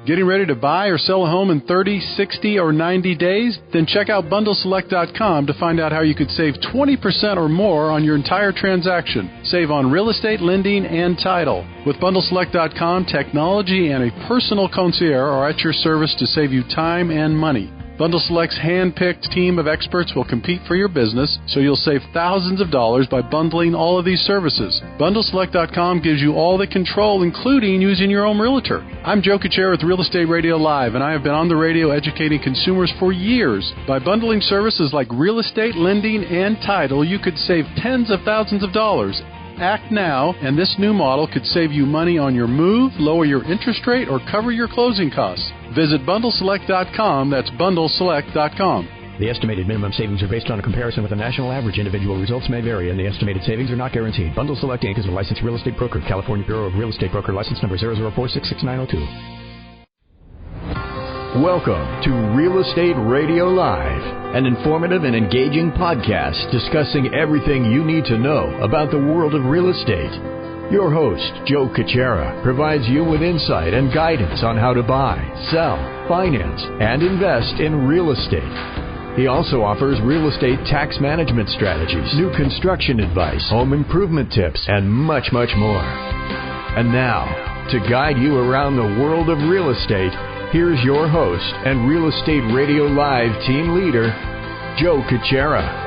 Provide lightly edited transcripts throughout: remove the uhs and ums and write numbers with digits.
Getting ready to buy or sell a home in 30, 60, or 90 days? Then check out BundleSelect.com to find out how you could save 20% or more on your entire transaction. Save on real estate, lending, and title. With BundleSelect.com, technology and a personal concierge are at your service to save you time and money. Bundle Select's hand-picked team of experts will compete for your business, so you'll save thousands of dollars by bundling all of these services. BundleSelect.com gives you all the control, including using your own realtor. I'm Joe Kuchera with Real Estate Radio Live, and I have been on the radio educating consumers for years. By bundling services like real estate, lending, and title, you could save tens of thousands of dollars. Act now, and this new model could save you money on your move, lower your interest rate, or cover your closing costs. Visit BundleSelect.com. That's BundleSelect.com. The estimated minimum savings are based on a comparison with the national average. Individual results may vary, and the estimated savings are not guaranteed. Bundle Select Inc. is a licensed real estate broker. California Bureau of Real Estate Broker license number 004666902. Welcome to Real Estate Radio Live, an informative and engaging podcast discussing everything you need to know about the world of real estate. Your host, Joe Kuchera, provides you with insight and guidance on how to buy, sell, finance, and invest in real estate. He also offers real estate tax management strategies, new construction advice, home improvement tips, and much, much more. And now, to guide you around the world of real estate, here's your host and Real Estate Radio Live team leader, Joe Kuchera.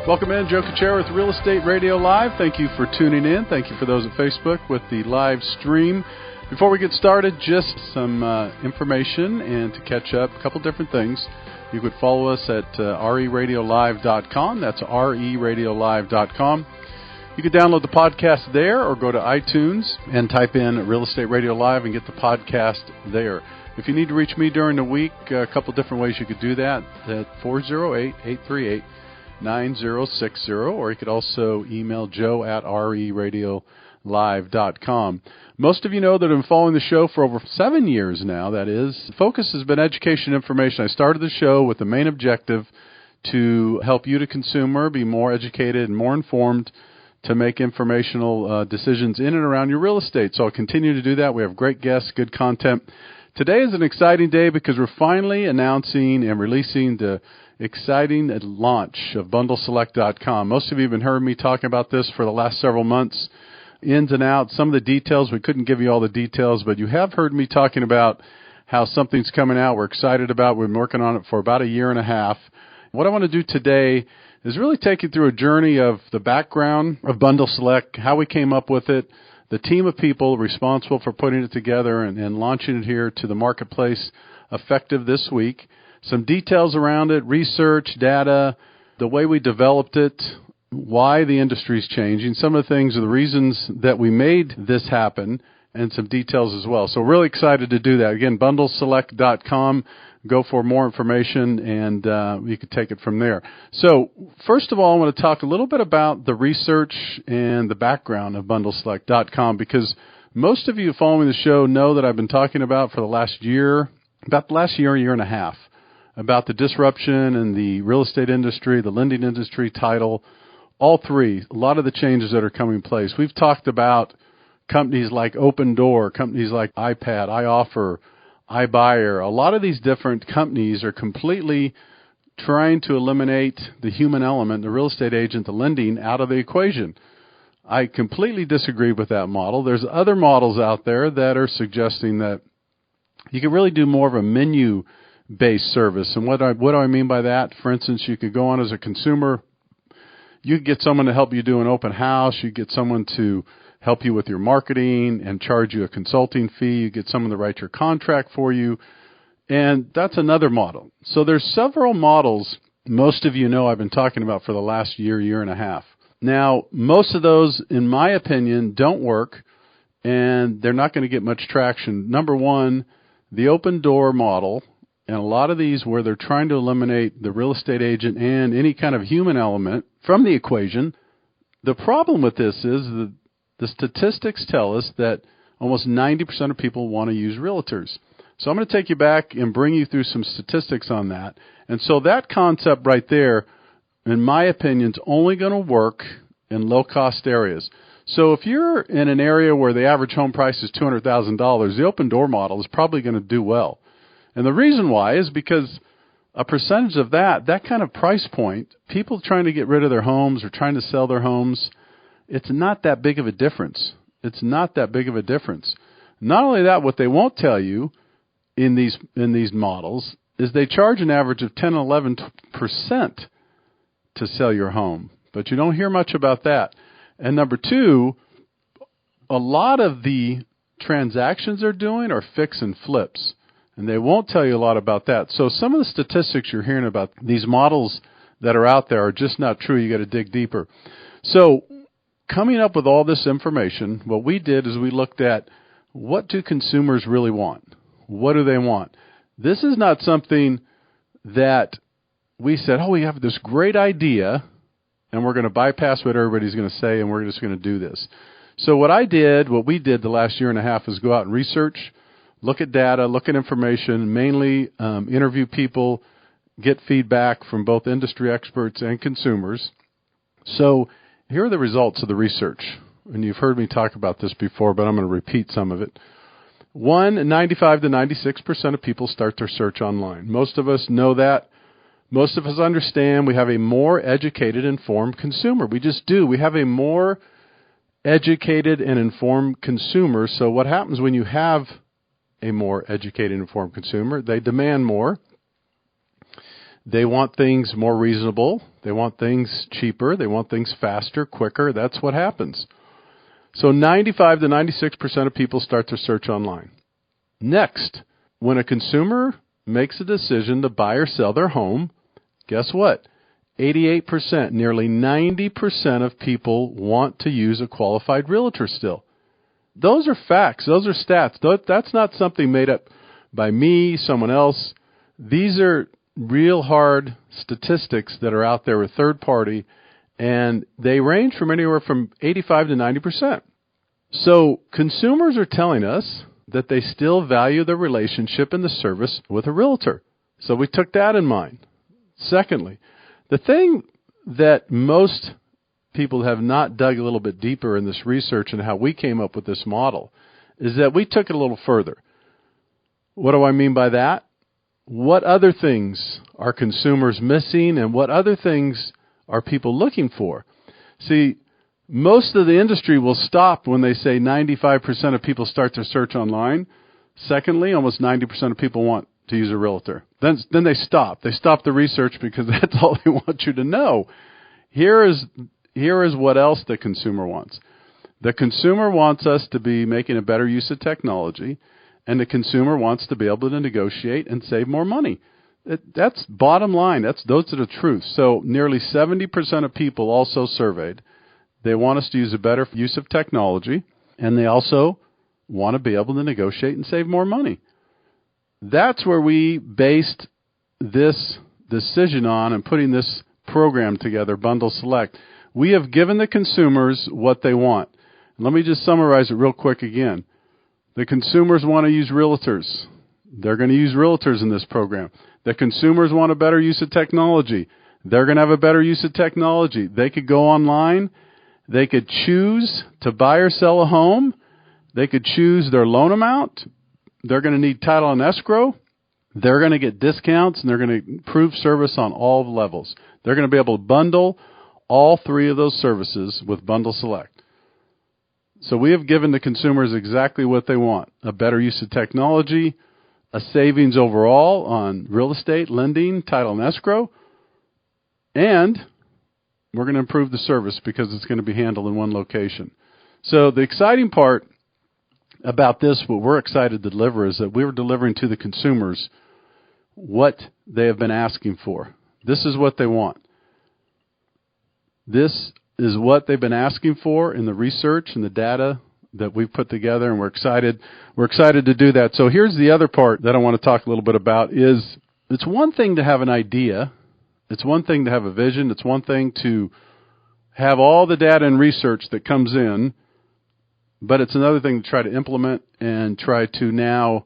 Welcome in, Joe Kuchera with Real Estate Radio Live. Thank you for tuning in. Thank you for those at Facebook with the live stream. Before we get started, just some information and to catch up, a couple different things. You could follow us at RERL-1486-Bundle. That's RERL-1486-Bundle. You can download the podcast there or go to iTunes and type in Real Estate Radio Live and get the podcast there. If you need to reach me during the week, a couple different ways you could do that at 408-838-9060, or you could also email joe at RERadiolive.com. Most of you know that I've been following the show for over 7 years now, that is. The focus has been education and information. I started the show with the main objective to help you, the consumer, be more educated and more informed to make informational decisions in and around your real estate. So I'll continue to do that. We have great guests, good content. Today is an exciting day because we're finally announcing and releasing the exciting launch of BundleSelect.com. Most of you have been hearing me talking about this for the last several months, ins and outs. Some of the details, we couldn't give you all the details, but you have heard me talking about how something's coming out we're excited about. We've been working on it for about a year and a half. What I want to do today is really take you through a journey of the background of Bundle Select, how we came up with it, the team of people responsible for putting it together and launching it here to the marketplace effective this week. Some details around it, research, data, the way we developed it, why the industry is changing, some of the things are the reasons that we made this happen, and some details as well. So really excited to do that. Again, BundleSelect.com. Go for more information, and you can take it from there. So first of all, I want to talk a little bit about the research and the background of BundleSelect.com, because most of you following the show know that I've been talking about for the last year, year and a half, about the disruption in the real estate industry, the lending industry, title, all three, a lot of the changes that are coming in place. We've talked about companies like Open Door, companies like iPad, iOffer, iBuyer. A lot of these different companies are completely trying to eliminate the human element, the real estate agent, the lending, out of the equation. I completely disagree with that model. There's other models out there that are suggesting that you can really do more of a menu-based service. And what do I mean by that? For instance, you could go on as a consumer. You could get someone to help you do an open house. You get someone to help you with your marketing and charge you a consulting fee. You get someone to write your contract for you. And that's another model. So there's several models most of you know I've been talking about for the last year and a half. Now, most of those, in my opinion, don't work, and they're not going to get much traction. Number one, the open door model, and a lot of these where they're trying to eliminate the real estate agent and any kind of human element from the equation. The problem with this is that the statistics tell us that almost 90% of people want to use realtors. So I'm going to take you back and bring you through some statistics on that. And so that concept right there, in my opinion, is only going to work in low-cost areas. So if you're in an area where the average home price is $200,000, the open door model is probably going to do well. And the reason why is because a percentage of that kind of price point, people trying to get rid of their homes or trying to sell their homes, it's not that big of a difference. It's not that big of a difference. Not only that, what they won't tell you in these models is they charge an average of 10 and 11% to sell your home. But you don't hear much about that. And number two, a lot of the transactions they're doing are fix and flips, and they won't tell you a lot about that. So some of the statistics you're hearing about these models that are out there are just not true. You got to dig deeper. So coming up with all this information, what we did is we looked at what do consumers really want? What do they want? This is not something that we said, oh, we have this great idea, and we're going to bypass what everybody's going to say, and we're just going to do this. So what we did the last year and a half is go out and research, look at data, look at information, mainly interview people, get feedback from both industry experts and consumers. So here are the results of the research. And you've heard me talk about this before, but I'm going to repeat some of it. 95 to 96% of people start their search online. Most of us know that. Most of us understand we have a more educated, informed consumer. We just do. We have a more educated and informed consumer. So what happens when you have a more educated, informed consumer? They demand more. They want things more reasonable. They want things cheaper. They want things faster, quicker. That's what happens. So 95 to 96% of people start their search online. Next, when a consumer makes a decision to buy or sell their home, guess what? 88%, nearly 90% of people want to use a qualified realtor still. Those are facts. Those are stats. That's not something made up by me, someone else. These are real hard statistics that are out there with third party, and they range from anywhere from 85 to 90%. So consumers are telling us that they still value the relationship and the service with a realtor. So we took that in mind. Secondly, the thing that most people have not dug a little bit deeper in this research and how we came up with this model is that we took it a little further. What do I mean by that? What other things are consumers missing, and what other things are people looking for? See, most of the industry will stop when they say 95% of people start their search online. Secondly, almost 90% of people want to use a realtor. Then they stop. They stop the research because that's all they want you to know. Here is what else the consumer wants. The consumer wants us to be making a better use of technology, and the consumer wants to be able to negotiate and save more money. That's bottom line. Those are the truth. So nearly 70% of people also surveyed. They want us to use a better use of technology, and they also want to be able to negotiate and save more money. That's where we based this decision on and putting this program together, Bundle Select. We have given the consumers what they want. Let me just summarize it real quick again. The consumers want to use realtors. They're going to use realtors in this program. The consumers want a better use of technology. They're going to have a better use of technology. They could go online. They could choose to buy or sell a home. They could choose their loan amount. They're going to need title and escrow. They're going to get discounts, and they're going to improve service on all levels. They're going to be able to bundle all three of those services with Bundle Select. So we have given the consumers exactly what they want: a better use of technology, a savings overall on real estate, lending, title, and escrow, and we're going to improve the service because it's going to be handled in one location. So the exciting part about this, what we're excited to deliver, is that we're delivering to the consumers what they have been asking for. This is what they want. This is what they've been asking for in the research and the data that we've put together, and we're excited to do that. So here's the other part that I want to talk a little bit about is it's one thing to have an idea. It's one thing to have a vision. It's one thing to have all the data and research that comes in, but it's another thing to try to implement and try to now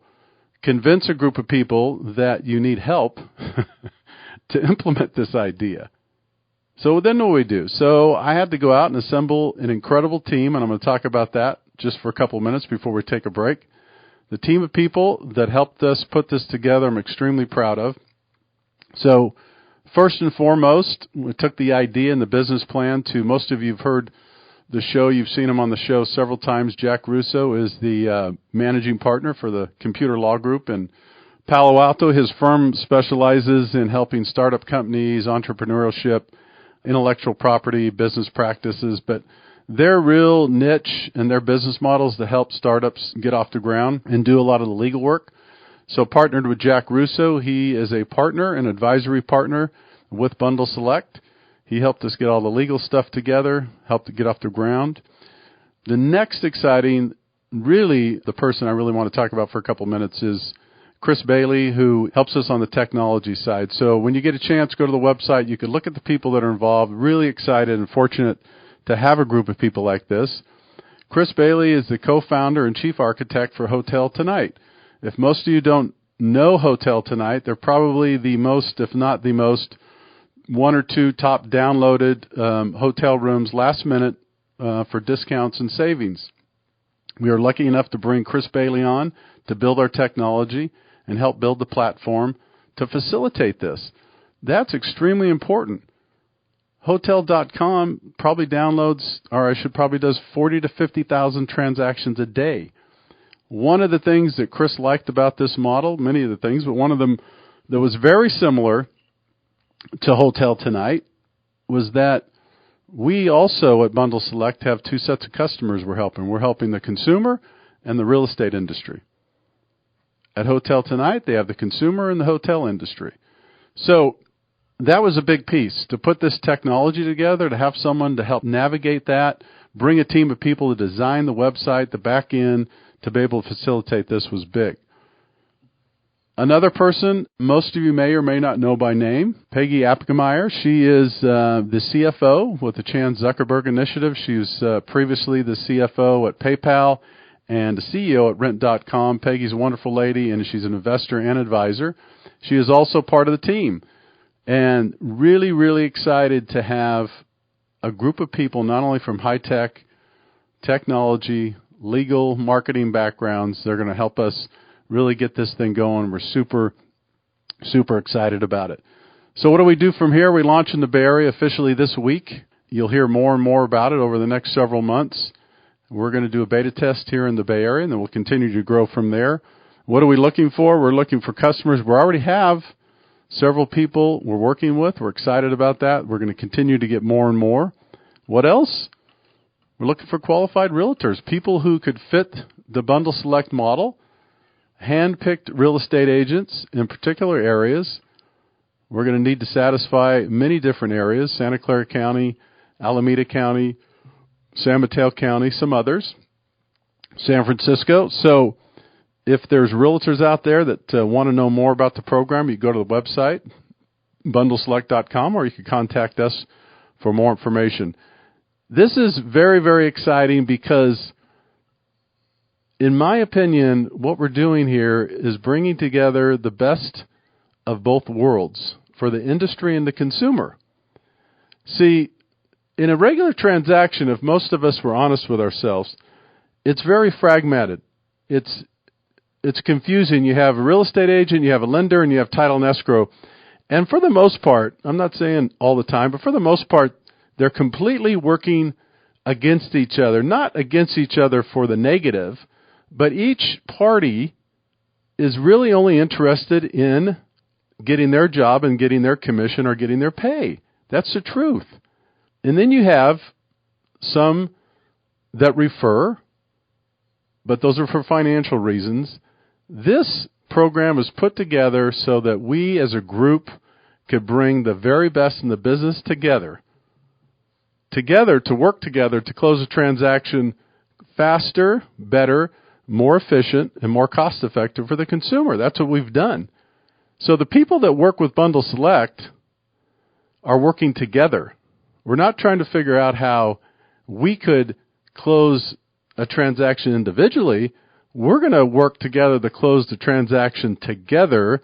convince a group of people that you need help to implement this idea. So then what do we do? So I had to go out and assemble an incredible team, and I'm going to talk about that just for a couple of minutes before we take a break. The team of people that helped us put this together, I'm extremely proud of. So first and foremost, we took the idea and the business plan to, most of you have heard the show. You've seen him on the show several times. Jack Russo is the managing partner for the Computer Law Group in Palo Alto. His firm specializes in helping startup companies, entrepreneurship, intellectual property, business practices, but their real niche and their business models to help startups get off the ground and do a lot of the legal work. So partnered with Jack Russo. He is a partner, an advisory partner with Bundle Select. He helped us get all the legal stuff together, helped to get off the ground. The next exciting, really the person I really want to talk about for a couple minutes is Chris Bailey, who helps us on the technology side. So when you get a chance, go to the website. You can look at the people that are involved. Really excited and fortunate to have a group of people like this. Chris Bailey is the co-founder and chief architect for Hotel Tonight. If most of you don't know Hotel Tonight, they're probably the most, if not the most, one or two top downloaded hotel rooms last minute for discounts and savings. We are lucky enough to bring Chris Bailey on to build our technology and help build the platform to facilitate this. That's extremely important. Hotel.com probably downloads, or does 40 to 50,000 transactions a day. One of the things that Chris liked about this model, many of the things, but one of them that was very similar to Hotel Tonight was that we also at Bundle Select have two sets of customers we're helping. We're helping the consumer and the real estate industry. At Hotel Tonight, they have the consumer and the hotel industry. So that was a big piece, to put this technology together, to have someone to help navigate that, bring a team of people to design the website, the back end, to be able to facilitate this was big. Another person most of you may or may not know by name, Peggy Apkemeyer. She is the CFO with the Chan Zuckerberg Initiative. She was previously the CFO at PayPal and the CEO at Rent.com. Peggy's a wonderful lady, and she's an investor and advisor. She is also part of the team. And really, really excited to have a group of people, not only from high-tech, technology, legal, marketing backgrounds. They're going to help us really get this thing going. We're super, super excited about it. So what do we do from here? We launch in the Bay Area officially this week. You'll hear more and more about it over the next several months. We're going to do a beta test here in the Bay Area, and then we'll continue to grow from there. What are we looking for? We're looking for customers. We already have several people we're working with. We're excited about that. We're going to continue to get more and more. What else? We're looking for qualified realtors, people who could fit the Bundle Select model, hand-picked real estate agents in particular areas. We're going to need to satisfy many different areas, Santa Clara County, Alameda County, San Mateo County, some others, San Francisco. So if there's realtors out there that want to know more about the program, you go to the website, bundleselect.com, or you can contact us for more information. This is very, very exciting because, in my opinion, what we're doing here is bringing together the best of both worlds for the industry and the consumer. See, in a regular transaction, if most of us were honest with ourselves, it's very fragmented. It's confusing. You have a real estate agent, you have a lender, and you have title and escrow. And for the most part, I'm not saying all the time, but for the most part, they're completely working against each other. Not against each other for the negative, but each party is really only interested in getting their job and getting their commission or getting their pay. That's the truth. And then you have some that refer, but those are for financial reasons. This program is put together so that we as a group could bring the very best in the business together to work together to close a transaction faster, better, more efficient, and more cost-effective for the consumer. That's what we've done. So the people that work with Bundle Select are working together. We're not trying to figure out how we could close a transaction individually. We're going to work together to close the transaction together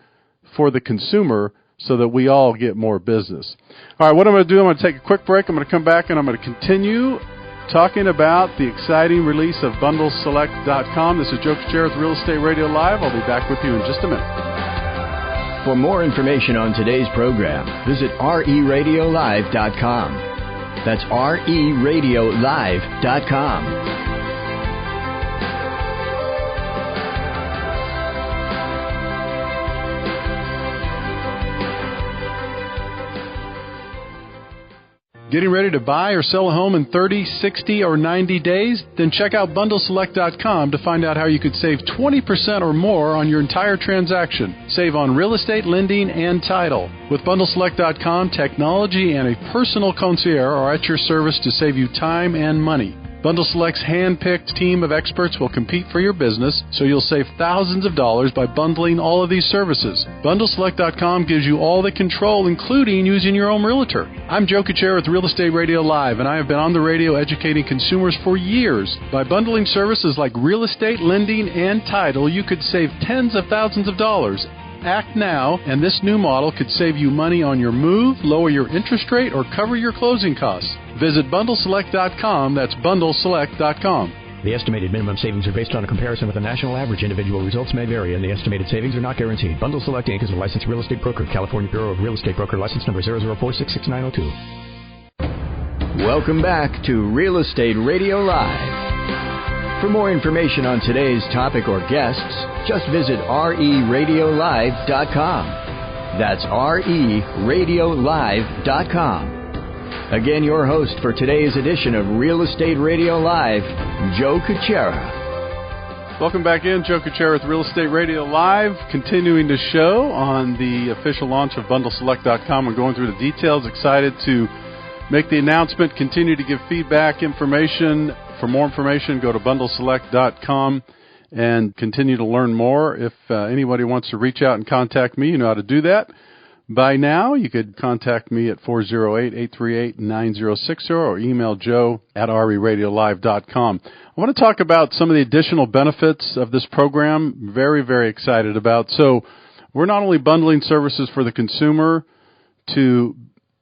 for the consumer so that we all get more business. All right, what I'm going to do, I'm going to take a quick break. I'm going to come back and I'm going to continue talking about the exciting release of BundleSelect.com. This is Joe Kuchera with Real Estate Radio Live. I'll be back with you in just a minute. For more information on today's program, visit RERadiolive.com. That's RERadiolive.com. Getting ready to buy or sell a home in 30, 60, or 90 days? Then check out BundleSelect.com to find out how you could save 20% or more on your entire transaction. Save on real estate, lending, and title. With BundleSelect.com, technology and a personal concierge are at your service to save you time and money. Bundle Select's hand-picked team of experts will compete for your business, so you'll save thousands of dollars by bundling all of these services. BundleSelect.com gives you all the control, including using your own realtor. I'm Joe Kuchera with Real Estate Radio Live, and I have been on the radio educating consumers for years. By bundling services like real estate, lending, and title, you could save tens of thousands of dollars. Act now, and this new model could save you money on your move, lower your interest rate, or cover your closing costs. Visit BundleSelect.com. That's BundleSelect.com. The estimated minimum savings are based on a comparison with the national average. Individual results may vary, and the estimated savings are not guaranteed. Bundle Select Inc. is a licensed real estate broker. California Bureau of Real Estate Broker license number 004666902. Welcome back to Real Estate Radio Live. For more information on today's topic or guests, just visit RERadiolive.com. That's RERadiolive.com. Again, your host for today's edition of Real Estate Radio Live, Joe Kuchera. Welcome back in. Joe Kuchera with Real Estate Radio Live, continuing the show on the official launch of BundleSelect.com. We're going through the details. Excited to make the announcement, continue to give feedback, information. For more information, go to BundleSelect.com and continue to learn more. If anybody wants to reach out and contact me, you know how to do that. By now, you could contact me at 408-838-9060 or email joe at RERadiolive.com. I want to talk about some of the additional benefits of this program. Very, very excited about. So we're not only bundling services for the consumer to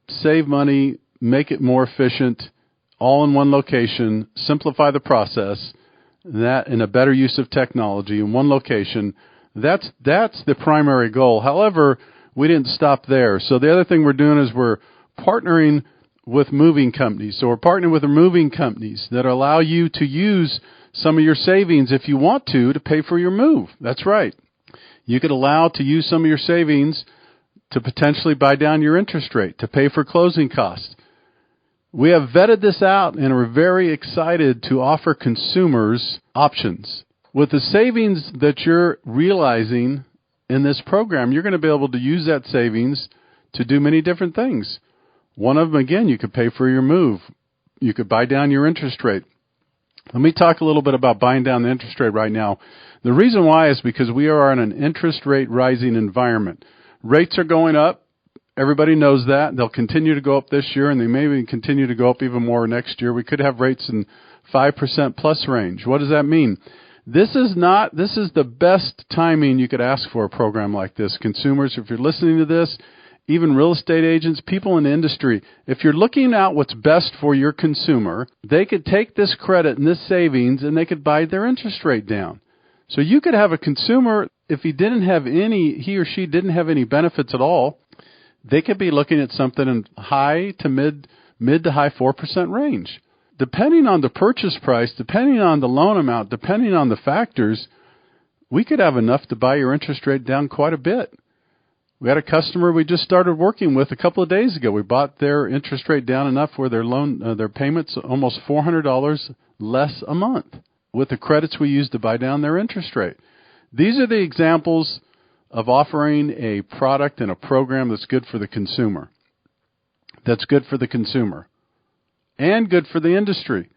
save money, make it more efficient, all in one location, simplify the process, that in a better use of technology in one location. That's the primary goal. However, we didn't stop there. So the other thing we're doing is we're partnering with moving companies. So we're partnering with the moving companies that allow you to use some of your savings if you want to pay for your move. That's right. You could allow to use some of your savings to potentially buy down your interest rate, to pay for closing costs. We have vetted this out and are very excited to offer consumers options. With the savings that you're realizing in this program, you're going to be able to use that savings to do many different things. One of them, again, you could pay for your move. You could buy down your interest rate. Let me talk a little bit about buying down the interest rate right now. The reason why is because we are in an interest rate rising environment. Rates are going up. Everybody knows that. They'll continue to go up this year, and they may even continue to go up even more next year. We could have rates in 5% plus range. What does that mean? This is the best timing you could ask for a program like this. Consumers, if you're listening to this, even real estate agents, people in the industry, if you're looking at what's best for your consumer, they could take this credit and this savings and they could buy their interest rate down. So you could have a consumer, if he or she didn't have any benefits at all, they could be looking at something in high to mid to high 4% range. Depending on the purchase price, depending on the loan amount, depending on the factors, we could have enough to buy your interest rate down quite a bit. We had a customer we just started working with a couple of days ago. We bought their interest rate down enough where their payments almost $400 less a month with the credits we used to buy down their interest rate. These are the examples of offering a product and a program that's good for the consumer. That's good for the consumer. And good for the industry.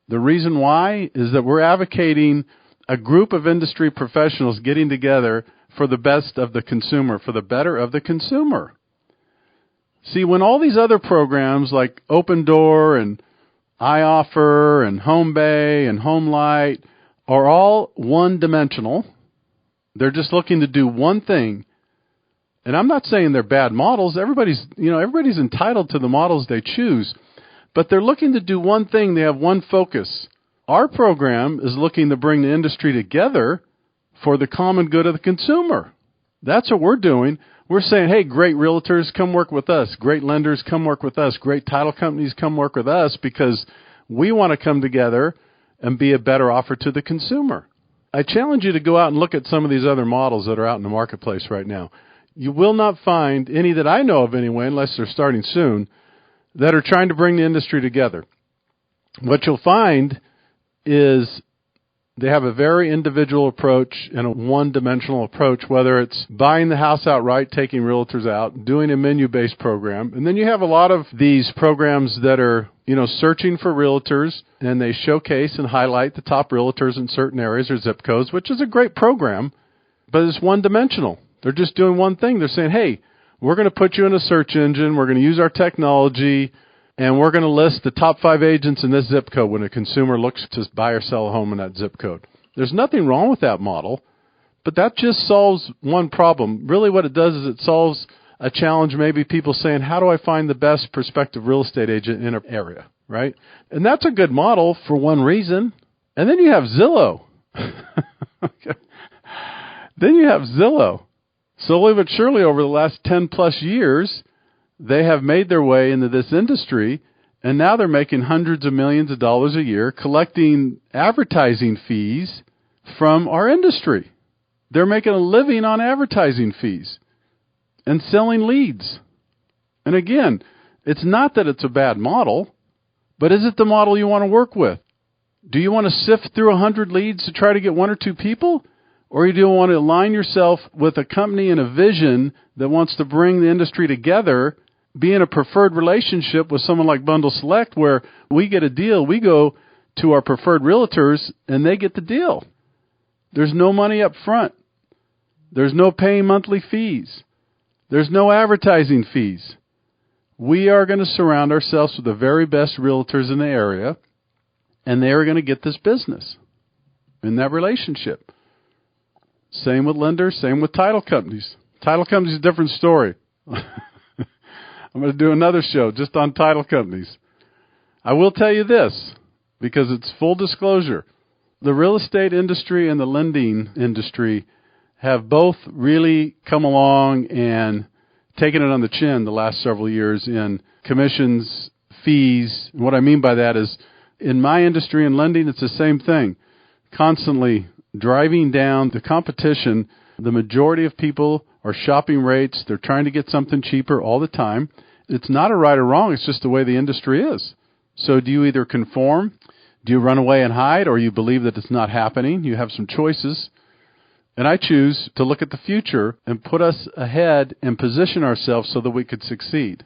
The reason why is that we're advocating a group of industry professionals getting together for the best of the consumer, for the better of the consumer. See, when all these other programs like Open Door and iOffer and Home Bay and Home Light are all one-dimensional, they're just looking to do one thing, And I'm not saying they're bad models. Everybody's entitled to the models they choose. But they're looking to do one thing. They have one focus. Our program is looking to bring the industry together for the common good of the consumer. That's what we're doing. We're saying, hey, great realtors, come work with us. Great lenders, come work with us. Great title companies, come work with us, because we want to come together and be a better offer to the consumer. I challenge you to go out and look at some of these other models that are out in the marketplace right now. You will not find any that I know of anyway, unless they're starting soon, that are trying to bring the industry together. What you'll find is they have a very individual approach and a one-dimensional approach, whether it's buying the house outright, taking realtors out, doing a menu-based program. And then you have a lot of these programs that are, searching for realtors, and they showcase and highlight the top realtors in certain areas or zip codes, which is a great program, but it's one-dimensional. They're just doing one thing. They're saying, hey, we're going to put you in a search engine, we're going to use our technology, and we're going to list the top 5 agents in this zip code when a consumer looks to buy or sell a home in that zip code. There's nothing wrong with that model, but that just solves one problem. Really what it does is it solves a challenge, maybe people saying, how do I find the best prospective real estate agent in an area, right? And that's a good model for one reason. And then you have Zillow. Okay. Then you have Zillow. Slowly but surely over the last 10 plus years, they have made their way into this industry, and now they're making hundreds of millions of dollars a year collecting advertising fees from our industry. They're making a living on advertising fees and selling leads. And again, it's not that it's a bad model, but is it the model you want to work with? Do you want to sift through 100 leads to try to get 1 or 2 people? Or do you want to align yourself with a company and a vision that wants to bring the industry together, be in a preferred relationship with someone like Bundle Select, where we get a deal, we go to our preferred realtors, and they get the deal. There's no money up front. There's no paying monthly fees. There's no advertising fees. We are going to surround ourselves with the very best realtors in the area, and they are going to get this business in that relationship. Same with lenders, same with title companies. Title companies is a different story. I'm going to do another show just on title companies. I will tell you this, because it's full disclosure. The real estate industry and the lending industry have both really come along and taken it on the chin the last several years in commissions, fees. And what I mean by that is, in my industry and lending, it's the same thing. Constantly driving down the competition. The majority of people are shopping rates. They're trying to get something cheaper all the time. It's not a right or wrong. It's just the way the industry is. So do you either conform, do you run away and hide, or you believe that it's not happening? You have some choices. And I choose to look at the future and put us ahead and position ourselves so that we could succeed.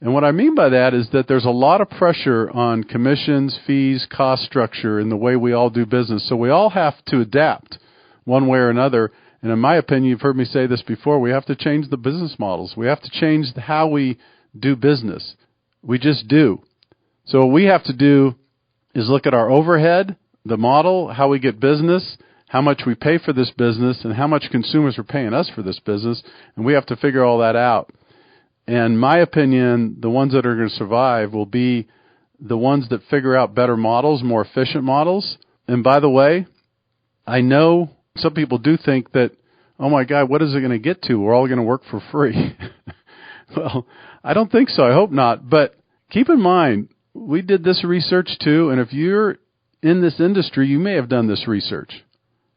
And what I mean by that is that there's a lot of pressure on commissions, fees, cost structure in the way we all do business. So we all have to adapt one way or another. And in my opinion, you've heard me say this before, we have to change the business models. We have to change how we do business. We just do. So what we have to do is look at our overhead, the model, how we get business, how much we pay for this business, and how much consumers are paying us for this business. And we have to figure all that out. And my opinion, the ones that are going to survive will be the ones that figure out better models, more efficient models. And by the way, I know some people do think that, oh my God, what is it going to get to? We're all going to work for free. Well, I don't think so. I hope not. But keep in mind, we did this research too. And if you're in this industry, you may have done this research.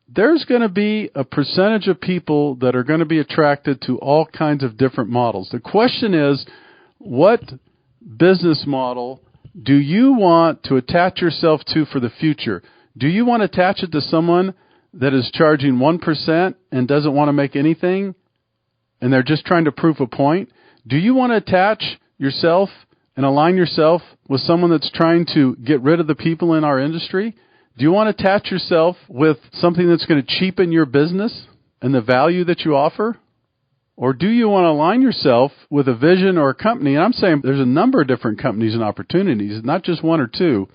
There's going to be a percentage of people that are going to be attracted to all kinds of different models. The question is, what business model do you want to attach yourself to for the future? Do you want to attach it to someone that is charging 1% and doesn't want to make anything, and they're just trying to prove a point? Do you want to attach yourself and align yourself with someone that's trying to get rid of the people in our industry? Do you want to attach yourself with something that's going to cheapen your business and the value that you offer? Or do you want to align yourself with a vision or a company? And I'm saying there's a number of different companies and opportunities, not just 1 or 2.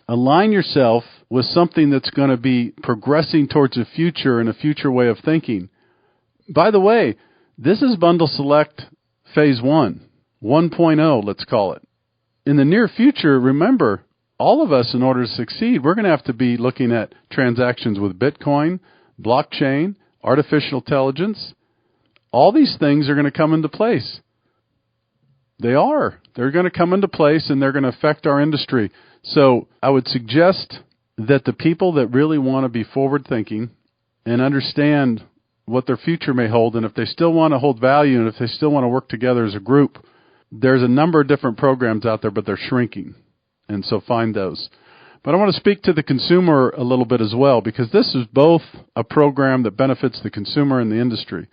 Align yourself with something that's going to be progressing towards a future and a future way of thinking. By the way, This is Bundle Select Phase 1, 1.0, let's call it. In the near future, remember, all of us, in order to succeed, we're going to have to be looking at transactions with Bitcoin, blockchain, artificial intelligence. All these things are going to come into place. They are. They're going to come into place, and they're going to affect our industry. So I would suggest that the people that really want to be forward-thinking and understand what their future may hold, and if they still want to hold value and if they still want to work together as a group, there's a number of different programs out there, but they're shrinking. And so find those. But I want to speak to the consumer a little bit as well, because this is both a program that benefits the consumer and the industry.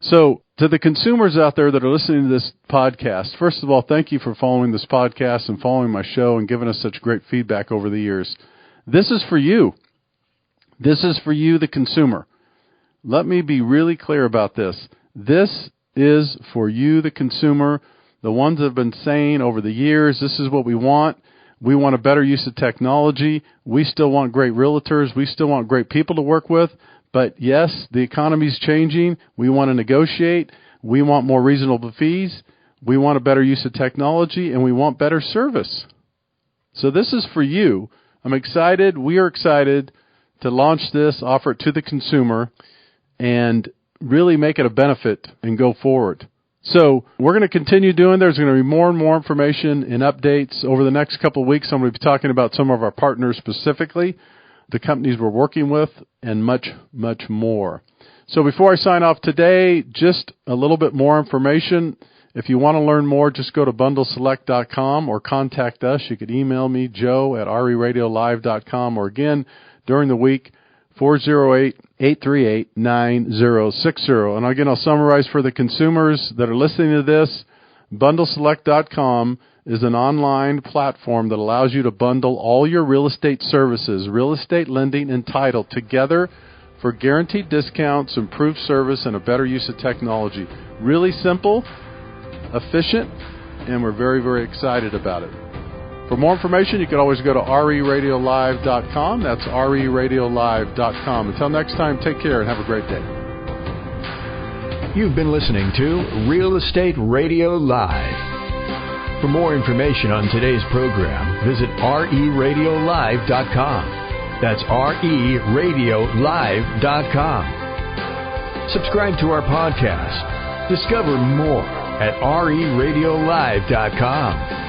So to the consumers out there that are listening to this podcast, first of all, thank you for following this podcast and following my show and giving us such great feedback over the years. This is for you. This is for you, the consumer. Let me be really clear about this. This is for you, the consumer, the ones that have been saying over the years, this is what we want. We want a better use of technology. We still want great realtors. We still want great people to work with. But yes, the economy's changing. We want to negotiate. We want more reasonable fees. We want a better use of technology, and we want better service. So this is for you. I'm excited. We are excited to launch this, offer it to the consumer, and really make it a benefit and go forward. So we're going to continue doing. There's going to be more and more information and updates over the next couple of weeks. I'm going to be talking about some of our partners specifically, the companies we're working with, and much, much more. So before I sign off today, just a little bit more information. If you want to learn more, just go to bundleselect.com or contact us. You could email me, joe@reradiolive.com, or again, during the week, 408-838-9060. And again, I'll summarize for the consumers that are listening to this. BundleSelect.com is an online platform that allows you to bundle all your real estate services, real estate lending and title together for guaranteed discounts, improved service, and a better use of technology. Really simple, efficient, and we're very, very excited about it. For more information, you can always go to RERadiolive.com. That's RERadiolive.com. Until next time, take care and have a great day. You've been listening to Real Estate Radio Live. For more information on today's program, visit RERadiolive.com. That's RERadiolive.com. Subscribe to our podcast. Discover more at RERadiolive.com.